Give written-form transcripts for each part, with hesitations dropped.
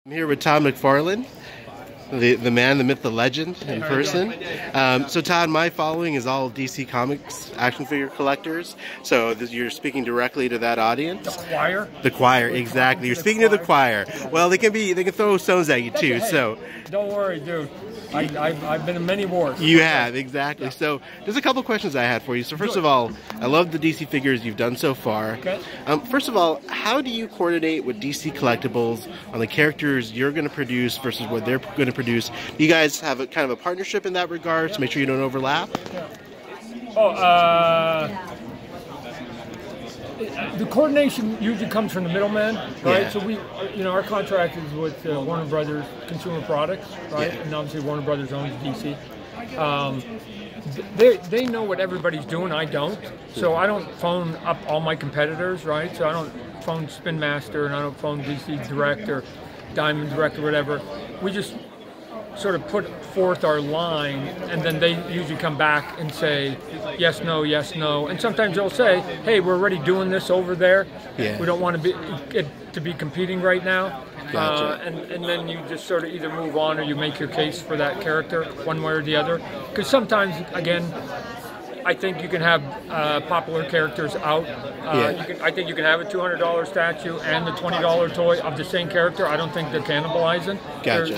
I'm here with Todd Mcfarlane, the man, the myth, the legend in person. So Todd, my following is all DC Comics action figure collectors. So you're speaking directly to that audience. The choir? The choir, exactly. You're speaking to the choir. Well, they can throw stones at you too. So don't worry, dude. I've been in many wars. You have, exactly. So there's a couple questions I had for you. So first of all, I love the DC figures you've done so far. Okay. First of all, how do you coordinate with DC Collectibles on the characters you're going to produce versus what they're going to produce? Do you guys have a kind of a partnership in that regard to make sure you don't overlap? The coordination usually comes from the middleman, right? Yeah. So we, our contract is with Warner Brothers Consumer Products, right? Yeah. And obviously Warner Brothers owns DC. They know what everybody's doing. I don't. So I don't phone up all my competitors, right? So I don't phone Spin Master and I don't phone DC Direct or Diamond Direct or whatever. We just sort of put forth our line, and then they usually come back and say yes, no, and sometimes they'll say, hey, we're already doing this over there. Yeah. We don't want to be competing right now. Gotcha. And then you just sort of either move on or you make your case for that character one way or the other. Because sometimes, again, I think you can have popular characters out. I think you can have a $200 statue and the $20 toy of the same character. I don't think they're cannibalizing. Gotcha.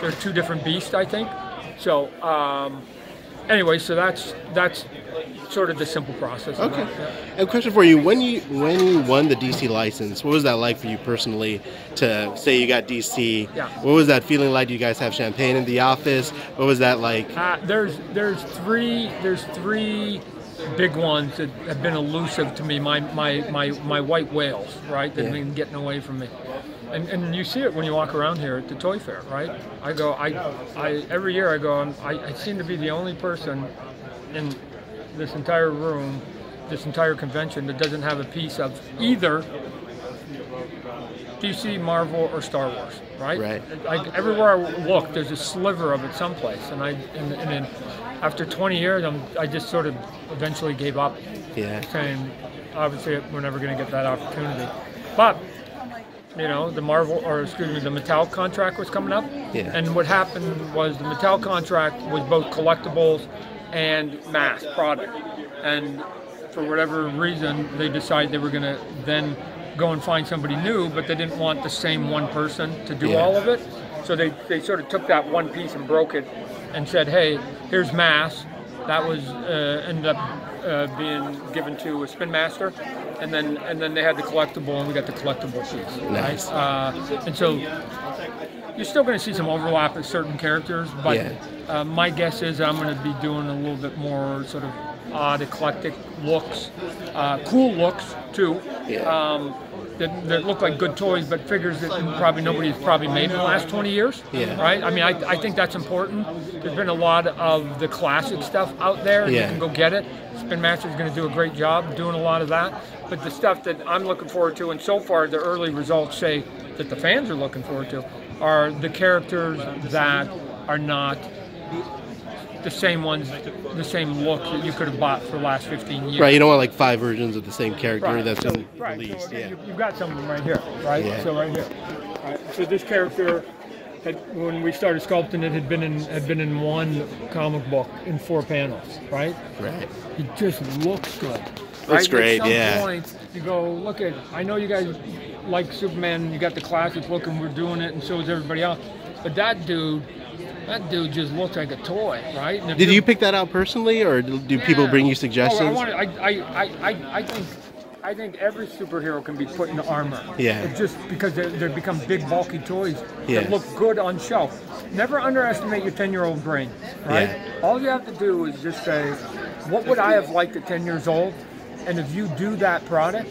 They're two different beasts, I think. So anyway, so that's sort of the simple process. Okay. A question for you: when you won the DC license, what was that like for you personally? To say you got DC, yeah. What was that feeling like? Do you guys have champagne in the office? What was that like? There's three big ones that have been elusive to me. My white whales, right? That have been getting away from me. And you see it when you walk around here at the toy fair, right? Every year I go, I seem to be the only person in this entire room, this entire convention that doesn't have a piece of either DC, Marvel, or Star Wars, right? Right. Like everywhere I look, there's a sliver of it someplace, and then after 20 years, I just sort of eventually gave up. Yeah. Saying, obviously, we're never going to get that opportunity, but the the Mattel contract was coming up, and what happened was the Mattel contract was both collectibles and mass product, and for whatever reason they decided they were going to then go and find somebody new, but they didn't want the same one person to do all of it, so they sort of took that one piece and broke it and said, hey, here's mass. That was ended up being given to a Spin Master, and then they had the collectible, and we got the collectible piece. Nice. Right? And so you're still going to see some overlap with certain characters, but my guess is I'm going to be doing a little bit more sort of odd, eclectic looks, cool looks too, that look like good toys, but figures that nobody's made in the last 20 years. Yeah. Right? I mean, I think that's important. There's been a lot of the classic stuff out there. You can go get it. Spin Master's going to do a great job doing a lot of that. But the stuff that I'm looking forward to, and so far the early results say that the fans are looking forward to, are the characters that are not the same ones, the same look that you could have bought for the last 15 years. Right, you don't want like 5 versions of the same character that's been released. So you've got some of them right here, right? Yeah. So right here. Right. So this character, when we started sculpting it, had been in one comic book in 4 panels, right? Right. It just looks good. Looks great, At some point, you go, look at, I know you guys like Superman, you got the classic look, and we're doing it, and so is everybody else. But that dude just looks like a toy, right? Did you pick that out personally, or do people bring you suggestions? I think every superhero can be put in armor. Yeah. It's just because they become big, bulky toys that look good on shelf. Never underestimate your 10-year-old brain, right? Yeah. All you have to do is just say, what would I have liked at 10 years old? And if you do that product,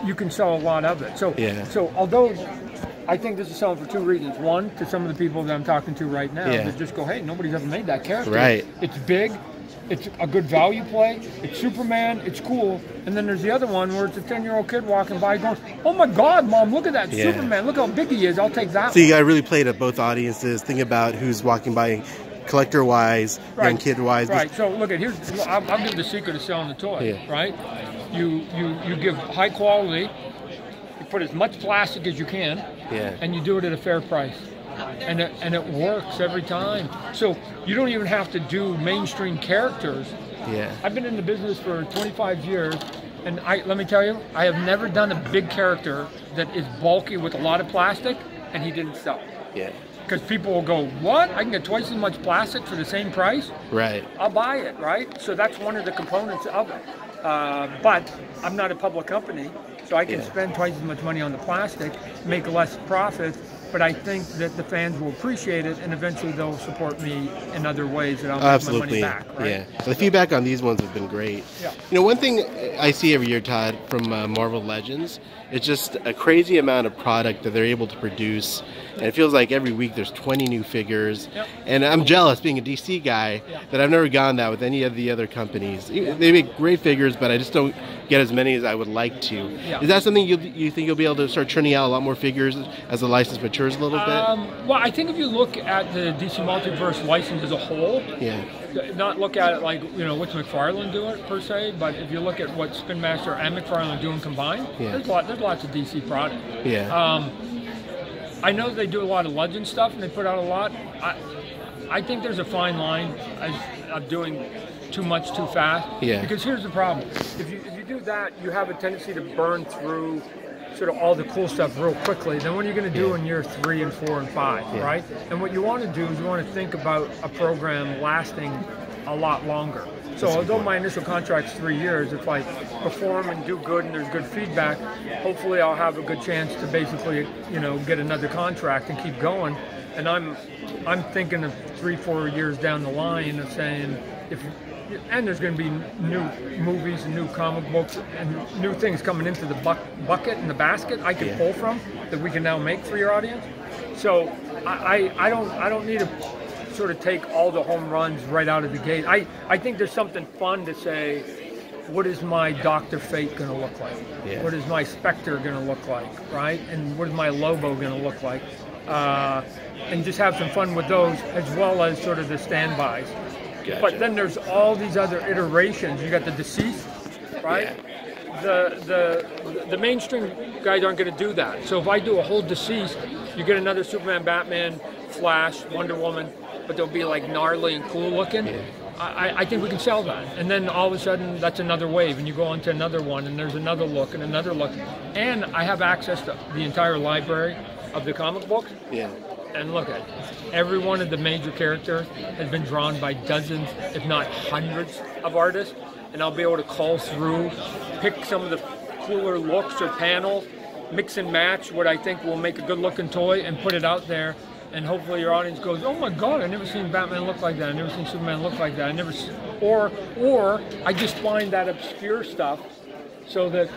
you can sell a lot of it. So although I think this is selling for 2 reasons. One, to some of the people that I'm talking to right now, that just go, hey, nobody's ever made that character. Right. It's big. It's a good value play. It's Superman. It's cool. And then there's the other one where it's a 10-year-old kid walking by going, oh my God, Mom, look at that Superman. Look how big he is. I'll take that So you got to really play to both audiences. Think about who's walking by, collector-wise, young kid-wise. Right. So look at I'll give the secret of selling the toy. Right. You give high quality. You put as much plastic as you can. Yeah. And you do it at a fair price. And it works every time. So you don't even have to do mainstream characters. Yeah. I've been in the business for 25 years, and let me tell you, I have never done a big character that is bulky with a lot of plastic, and he didn't sell. Yeah. Because people will go, what? I can get twice as much plastic for the same price? Right. I'll buy it, right? So that's one of the components of it. But I'm not a public company, so I can spend twice as much money on the plastic, make less profit, but I think that the fans will appreciate it, and eventually they'll support me in other ways that I'll make my money back. Right? Yeah. The feedback on these ones have been great. Yeah. You know, one thing I see every year, Todd, from Marvel Legends, it's just a crazy amount of product that they're able to produce, and it feels like every week there's 20 new figures. Yep. And I'm jealous, being a DC guy, that I've never gone that with any of the other companies. They make great figures, but I just don't get as many as I would like to. Yeah. Is that something you think you'll be able to start churning out a lot more figures as the license matures a little bit? Well, I think if you look at the DC Multiverse license as a whole, not look at it like, you know, what's McFarlane doing per se, but if you look at what Spin Master and McFarlane doing combined, there's lots of DC product. Yeah. I know they do a lot of Legend stuff and they put out a lot. I think there's a fine line of doing too much too fast. Yeah. Because here's the problem: if you do that, you have a tendency to burn through sort of all the cool stuff real quickly. Then what are you going to do in year 3 and 4 and 5, right? And what you want to do is you want to think about a program lasting a lot longer. So although my initial contract's 3 years, if I perform and do good and there's good feedback, hopefully I'll have a good chance to basically, you know, get another contract and keep going. And I'm thinking of 3-4 years down the line of saying, and there's going to be new movies and new comic books and new things coming into the bucket and the basket I can pull from that we can now make for your audience. So I don't need to sort of take all the home runs right out of the gate. I think there's something fun to say, what is my Dr. Fate going to look like? Yeah. What is my Spectre going to look like, right? And what is my Lobo going to look like? And just have some fun with those, as well as sort of the standbys. Gotcha. But then there's all these other iterations. You got the Deceased, right? Yeah. The mainstream guys aren't going to do that. So if I do a whole Deceased, you get another Superman, Batman, Flash, Wonder Woman, but they'll be like gnarly and cool looking. Yeah. I think we can sell that. And then all of a sudden, that's another wave, and you go on to another one, and there's another look and another look. And I have access to the entire library of the comic books. Yeah. And look at it. Every one of the major characters has been drawn by dozens, if not hundreds, of artists. And I'll be able to call through, pick some of the cooler looks or panels, mix and match what I think will make a good looking toy and put it out there. And hopefully your audience goes, oh my God, I've never seen Batman look like that. I've never seen Superman look like that. Or I just find that obscure stuff so that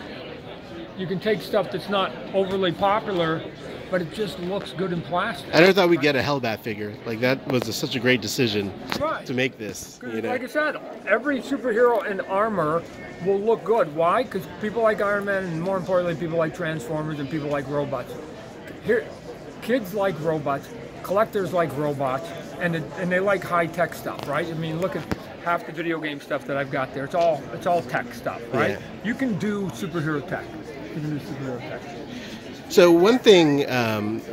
you can take stuff that's not overly popular, but it just looks good in plastic. I never thought we'd get a Hellbat figure. Like, that was such a great decision to make this. You know? Like I said, every superhero in armor will look good. Why? Because people like Iron Man, and more importantly, people like Transformers, and people like robots. Here, kids like robots, collectors like robots, and they like high-tech stuff, right? I mean, look at half the video game stuff that I've got there. It's all tech stuff, right? Yeah. You can do superhero tech. You can do superhero tech. So one thing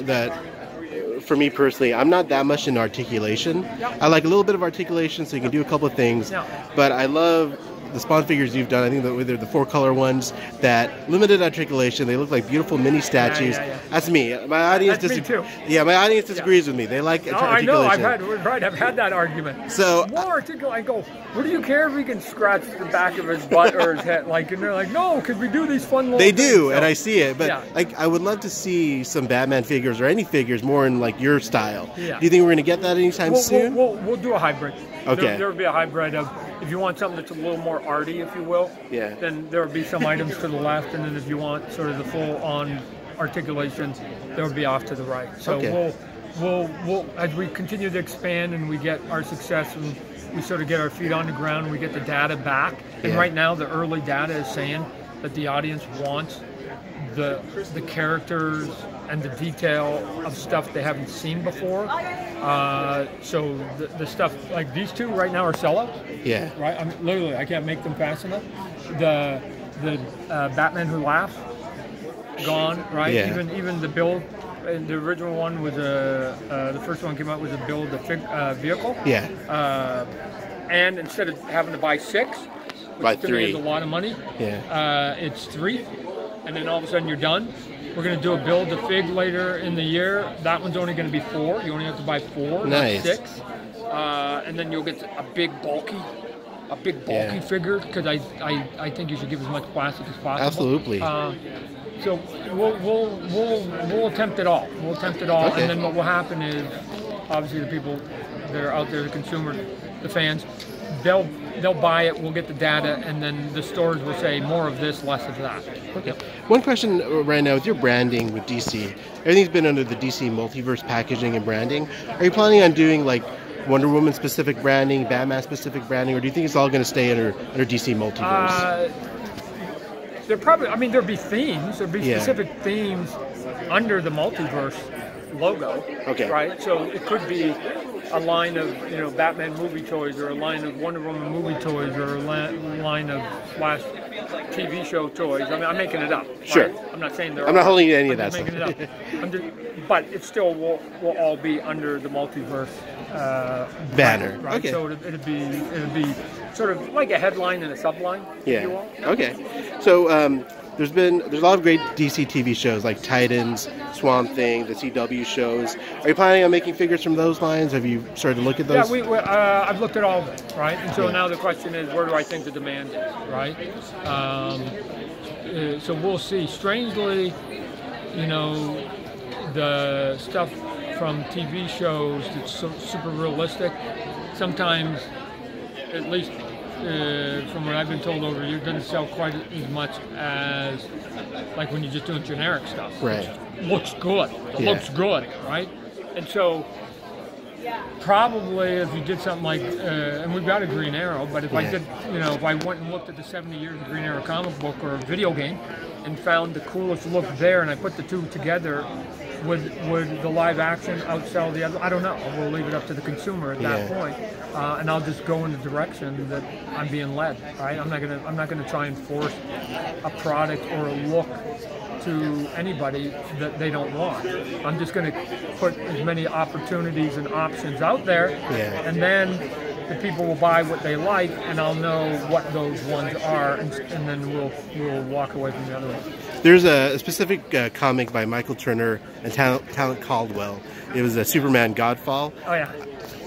that, for me personally, I'm not that much in articulation. Yep. I like a little bit of articulation, so you can do a couple of things. Yep. But I love the Spawn figures you've done. I think that they're the 4-color ones that limited articulation. They look like beautiful mini statues. Yeah. That's me. My audience disagrees. Yeah, my audience disagrees with me. They like articulation. I know. I've had that argument. So more articulation. I go, what do you care if we can scratch the back of his butt or his head? Like, and they're like, no, because we do these fun little. They things, do, so. And I see it. But like, I would love to see some Batman figures or any figures more in like your style. Yeah. Do you think we're going to get that anytime soon? We'll do a hybrid. Okay. There will be a hybrid of, if you want something that's a little more arty, if you will, then there will be some items to the left, and then if you want sort of the full-on articulation, there will be off to the right. So we'll as we continue to expand and we get our success and we sort of get our feet on the ground, we get the data back. And right now, the early data is saying that the audience wants the characters and the detail of stuff they haven't seen before. So the stuff like these two right now are sellouts. Yeah. Right. Literally, I can't make them fast enough. The Batman Who Laughs, gone. Right. Yeah. Even the Bill and the original one was the first one came out was a build a vehicle. Yeah. And instead of having to buy 6, which to me is a lot of money, it's 3, and then all of a sudden you're done. We're going to do a build a fig later in the year. That one's only going to be 4. You only have to buy 4, nice. Not 6. And then you'll get a big bulky figure, because I think you should give as much plastic as possible. Absolutely. So we'll attempt it all. We'll attempt it all, and then what will happen is, obviously, the people that are out there, the consumer, the fans, they'll buy it. We'll get the data, and then the stores will say more of this, less of that. Okay. Yep. One question right now with your branding with DC. Everything's been under the DC Multiverse packaging and branding. Are you planning on doing like Wonder Woman specific branding, Batman specific branding, or do you think it's all going to stay under DC Multiverse? There probably, there'll be themes. There'll be specific themes under the Multiverse logo. Okay. Right. So it could be a line of Batman movie toys, or a line of Wonder Woman movie toys, or a line of Flash TV show toys. I'm making it up. Sure. Right? I'm not saying I'm not holding any of that stuff. Making it up. But it still will all be under the Multiverse banner. Right? Okay. So it'd be sort of like a headline and a subline. Yeah. If you will. Okay. So there's a lot of great DC TV shows like Titans, Swamp Thing, the CW shows. Are you planning on making figures from those lines? Have you started to look at those? Yeah, I've looked at all of them, right? And so now the question is, where do I think the demand is, right? So we'll see. Strangely, the stuff from TV shows that's super realistic, sometimes, at least from what I've been told over the years, doesn't sell quite as much as like when you're just doing generic stuff. Right. Looks good. It looks good, right? And so probably if you did something like, and we've got a Green Arrow, but if I did, if I went and looked at the 70 years of Green Arrow comic book or a video game and found the coolest look there, and I put the two together, would the live action outsell the other? I don't know. We'll leave it up to the consumer at that point, and I'll just go in the direction that I'm being led. Right? I'm not gonna try and force a product or a look to anybody that they don't want. I'm just going to put as many opportunities and options out there, and then the people will buy what they like, and I'll know what those ones are, and then we'll walk away from the other one. There's a specific comic by Michael Turner and Talent Caldwell. It was a Superman Godfall. Oh yeah.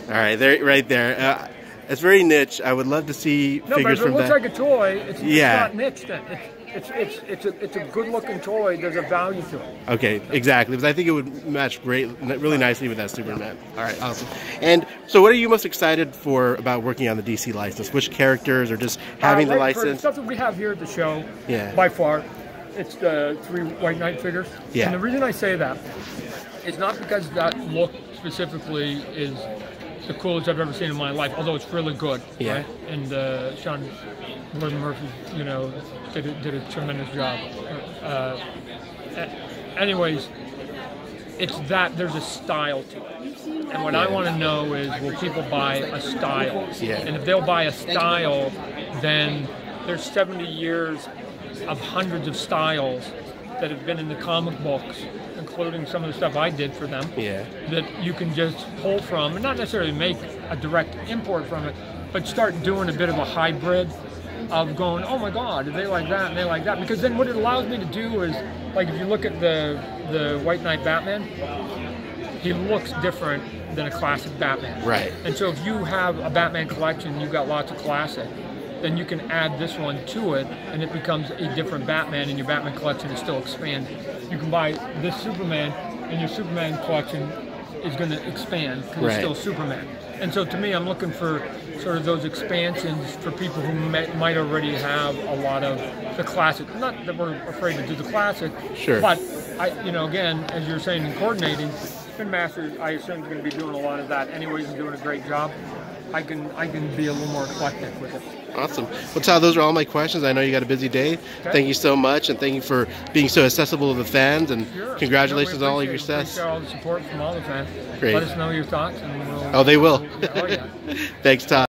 All right, right there. It's very niche. I would love to see figures from that. No, but if it looks like a toy, it's not niche then. It's a good looking toy. There's a value to it. Okay, exactly. Because I think it would match really nicely with that Superman. All right, awesome. And so, what are you most excited for about working on the DC license? Which characters, or just having the license? For the stuff that we have here at the show, by far, it's the 3 White Knight figures. Yeah. And the reason I say that is not because that look specifically is the coolest I've ever seen in my life, although it's really good. Yeah. Right? And Sean Murphy, did a tremendous job. Anyways, it's that there's a style to it. And what I want to know is, will people buy a style? Yeah. And if they'll buy a style, then there's 70 years of hundreds of styles that have been in the comic books, including some of the stuff I did for them, that you can just pull from, and not necessarily make a direct import from it, but start doing a bit of a hybrid of going, oh my God, they like that and they like that. Because then what it allows me to do is, like if you look at the White Knight Batman, he looks different than a classic Batman. Right. And so if you have a Batman collection, you've got lots of classic, then you can add this one to it, and it becomes a different Batman, and your Batman collection is still expanded. You can buy this Superman, and your Superman collection is going to expand because it's still Superman. And so to me, I'm looking for sort of those expansions for people who might already have a lot of the classic. Not that we're afraid to do the classic, but again, as you're saying, in coordinating, Spin Master, I assume, is going to be doing a lot of that anyways and doing a great job. I can be a little more eclectic with it. Awesome. Well, Todd, those are all my questions. I know you got a busy day. Okay. Thank you so much, and thank you for being so accessible to the fans, and congratulations on all your success. Appreciate all the support from all the fans. Great. Let us know your thoughts, and we'll... Oh, they will. Thanks, Todd.